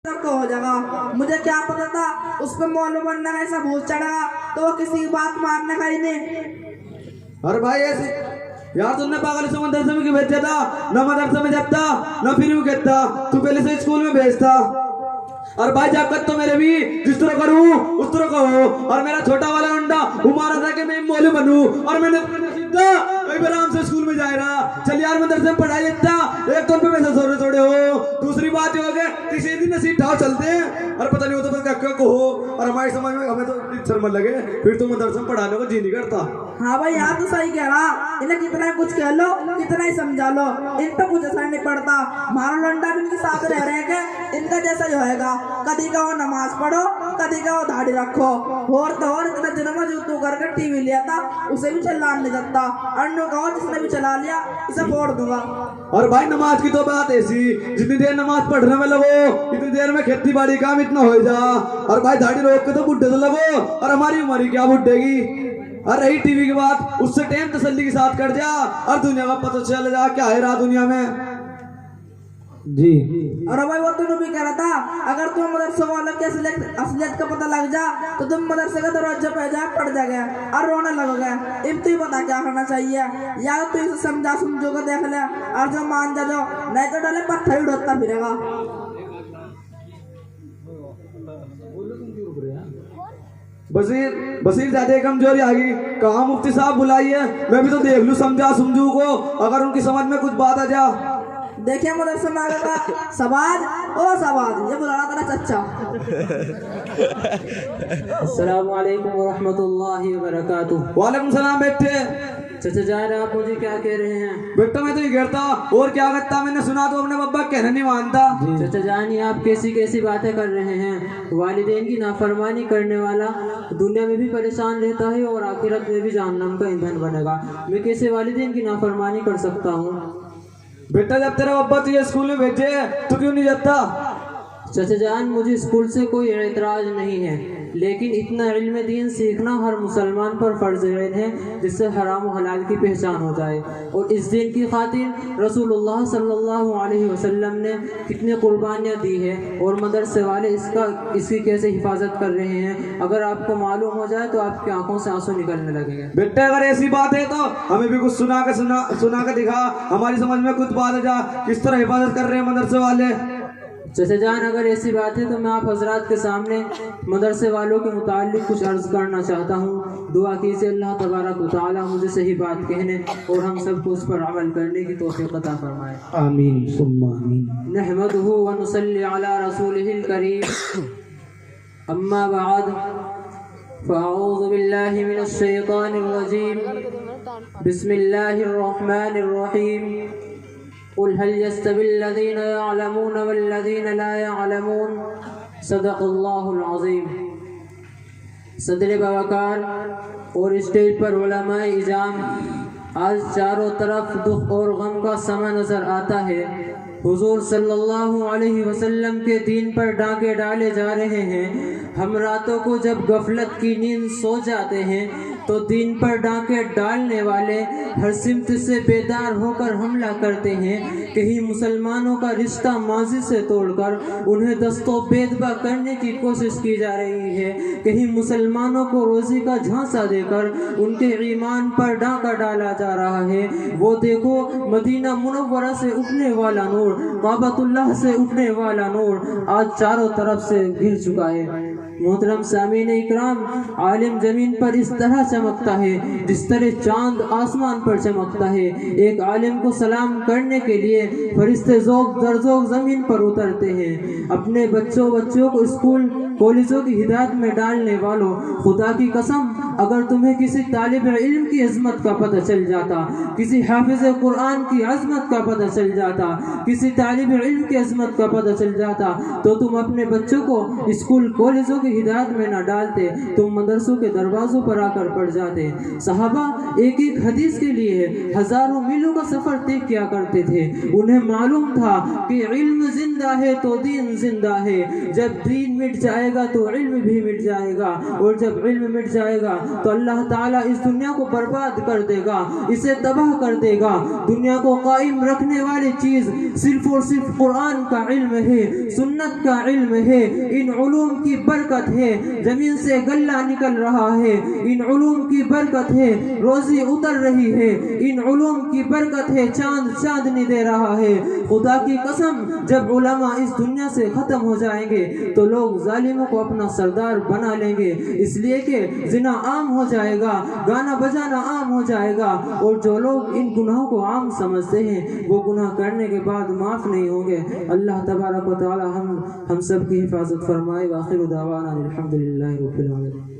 کو ہو جائے گا. مجھے کیا پتا تھا اس پہ مولوی بننے کا ایسا بھوت چڑھا تو وہ کسی کی بات ماننے کا ہی نہیں. اور بھائی ایسے یار تم نے پاگل سے مدرسے میں کیوں بھیجا تھا؟ نہ مدرسے میں جاتا نہ پھر بھی کہتا. تو پہلے سے اسکول میں بھیجتا. اور بھائی جب تک تو میرے بھی جس طرح کروں اس طرح کہو. اور میرا چھوٹا والا انڈا ہمارا تھا کہ میں مولوی بنوں اور میں نے آرام سے اسکول میں جائے رہا. چل یار مدرسے میں پڑھائی دیتا ایک تو ان پہ پیسے تھوڑے تھوڑے ہو. دوسری بات یہ ہو گیا کسی دن نصیب ٹھاؤ چلتے ہیں اور پتہ نہیں ہوتا بس کیا کہو. اور ہماری سمجھ میں ہمیں تو شرم لگے پھر تو مدرسے میں پڑھانے کو جی نہیں کرتا. ہاں بھائی یار تو صحیح کہہ رہا. انہیں کتنا کچھ کہہ لو کتنا ہی سمجھا لو ان پہ کچھ اثر نہیں پڑتا. ہمارا لنڈا بھی ان کے ساتھ رہ رہے کہ ان کا جیسا ہی ہوئے گا. کدی کا وہ نماز پڑھو کدی کا وہ داڑھی رکھو. اور تو اور اتنا دنوں میں جو تو کر کے ٹی وی لیا تھا اسے بھی چلان نہیں جاتا. انو کہو جس نے بھی چلا لیا اسے پھوڑ دوں گا. اور بھائی نماز کی تو بات ایسی جتنی دیر نماز پڑھنے میں لگو اتنی دیر میں کھیتی باڑی کام اتنا ہو جا. اور بھائی داڑھی روک کے تو بڈھے سے لگو اور ہماری عمر کیا بڈھے گی. اور رہی ٹی وی کی بات اس سے ٹائم تسلی کے ساتھ کٹ جا اور دنیا کا پتہ چل جا کیا ہے رہا دنیا میں. جی اور بھائی وہ تو بھی کہہ رہا تھا اگر تم مدرسے والوں کی اصلیت کا پتہ لگ جا تو تم مدرسے کا دروازہ پہ جا پڑ جا گیا اور رونے لگو گے. اب تو ہی پتا کیا کرنا چاہیے. یا تو اسے سمجھا سمجھو کے دیکھ لے اور جو مان جا جو نہیں تو ڈالے پتھر ہی ڈھوتا پھرے گا. بصیر زیادہ کمزوری آ گئی. کہاں مفتی صاحب بلائیے میں بھی تو دیکھ لوں سمجھا سمجھو کو اگر ان کی سمجھ میں کچھ بات آ جا. دیکھیں مدرسے میں آگے کا سباد او سباد یہ بلا رہا تھا چچا. السلام علیکم ورحمۃ اللہ وبرکاتہ. وعلیکم السلام بیٹے. چچا جان آپ مجھے کیا کہہ رہے ہیں؟ بیٹا میں تو یہ کہتا اور کیا کرتا. میں نے سنا تو اپنے بابا کہنا نہیں مانتا. چچا جان یہ آپ کیسی کیسی باتیں کر رہے ہیں؟ والدین کی نافرمانی کرنے والا دنیا میں بھی پریشان رہتا ہے اور آخرت میں بھی جہنم کا ایندھن بنے گا. میں کیسے والدین کی نافرمانی کر سکتا ہوں؟ بیٹا جب تیرا بابا تجھے اسکول میں بھیجے تو کیوں نہیں جاتا؟ چچا جان مجھے اسکول سے کوئی اعتراض نہیں ہے لیکن اتنا علم دین سیکھنا ہر مسلمان پر فرض عین ہے جس سے حرام و حلال کی پہچان ہو جائے. اور اس دین کی خاطر رسول اللہ صلی اللہ علیہ وسلم نے کتنی قربانیاں دی ہے اور مدرسے والے اس کی کیسے حفاظت کر رہے ہیں. اگر آپ کو معلوم ہو جائے تو آپ کی آنکھوں سے آنسو نکلنے لگیں گے. بیٹا اگر ایسی بات ہے تو ہمیں بھی کچھ سنا کے دکھا. ہماری سمجھ میں کچھ بات آ جا کس طرح حفاظت کر رہے ہیں مدرسے والے. چچا جان اگر ایسی بات ہے تو میں آپ حضرات کے سامنے مدرسے والوں کے متعلق کچھ عرض کرنا چاہتا ہوں. دعا کیجیے اللہ تبارک و تعالی مجھے صحیح بات کہنے اور ہم سب کو اس پر عمل کرنے کی توفیق عطا فرمائے. آمین ثم آمین. نحمده ونصلي على رسوله الكريم. اما بعد فاعوذ بالله من الشيطان الرجيم. بسم الله الرحمن الرحيم. قل هل يستوي الذين يعلمون والذين لا يعلمون صدق اللہ العظیم. صدر باوقار اور اسٹیج پر علماء اعظام آج چاروں طرف دکھ اور غم کا سما نظر آتا ہے. حضور صلی اللہ علیہ وسلم کے دین پر ڈاکے ڈالے جا رہے ہیں. ہم راتوں کو جب غفلت کی نیند سو جاتے ہیں تو دین پر ڈاکے ڈالنے والے ہر سمت سے بیدار ہو کر حملہ کرتے ہیں. کہیں مسلمانوں کا رشتہ ماضی سے توڑ کر انہیں دست و بیدبا کرنے کی کوشش کی جا رہی ہے. کہیں مسلمانوں کو روزی کا جھانسا دے کر ان کے ایمان پر ڈاکہ ڈالا جا رہا ہے. وہ دیکھو مدینہ منورہ سے اٹھنے والا نور کعبۃ اللہ سے اٹھنے والا نور آج چاروں طرف سے گر چکا ہے. محترم سامعین اکرام عالم زمین پر اس طرح چمکتا ہے جس طرح چاند آسمان پر چمکتا ہے. ایک عالم کو سلام کرنے کے لیے فرشتے ذوق در ذوق زمین پر اترتے ہیں. اپنے بچوں کو اسکول کالجوں کی ہدایت میں ڈالنے والوں خدا کی قسم اگر تمہیں کسی طالب علم کی عظمت کا پتہ چل جاتا کسی حافظ قرآن کی عظمت کا پتہ چل جاتا کسی طالب علم کی عظمت کا پتہ چل جاتا تو تم اپنے بچوں کو اسکول کالجوں کی ہدایت میں نہ ڈالتے تم مدرسوں کے دروازوں پر آ کر پڑ جاتے۔ صحابہ ایک ایک حدیث کے لیے ہزاروں میلوں کا سفر طے کیا کرتے تھے۔ انہیں معلوم تھا کہ علم زندہ ہے تو دین زندہ ہے، جب دین مٹ جائے گا تو علم بھی مٹ جائے گا، اور جب علم مٹ جائے گا تو اللہ تعالیٰ اس دنیا کو برباد کر دے گا، اسے تباہ کر دے گا۔ دنیا کو قائم رکھنے والی چیز صرف اور صرف قرآن کا علم ہے، سنت کا علم ہے۔ ان علوم کی برکت ہے زمین سے غلہ نکل رہا ہے، ان علوم کی برکت ہے روزی اتر رہی ہے، ان علوم کی برکت ہے چاند چاندنی دے رہا ہے۔ خدا کی قسم جب علماء اس دنیا سے ختم ہو جائیں گے تو لوگ ظالموں کو اپنا سردار بنا لیں گے، اس لیے کہ زنا عام ہو جائے گا، گانا بجانا عام ہو جائے گا، اور جو لوگ ان گناہوں کو عام سمجھتے ہیں وہ گناہ کرنے کے بعد معاف نہیں ہوں گے۔ اللہ تبارک و تعالی ہم سب کی حفاظت فرمائے۔ وآخر دعوانا الحمدللہ رب العالمین۔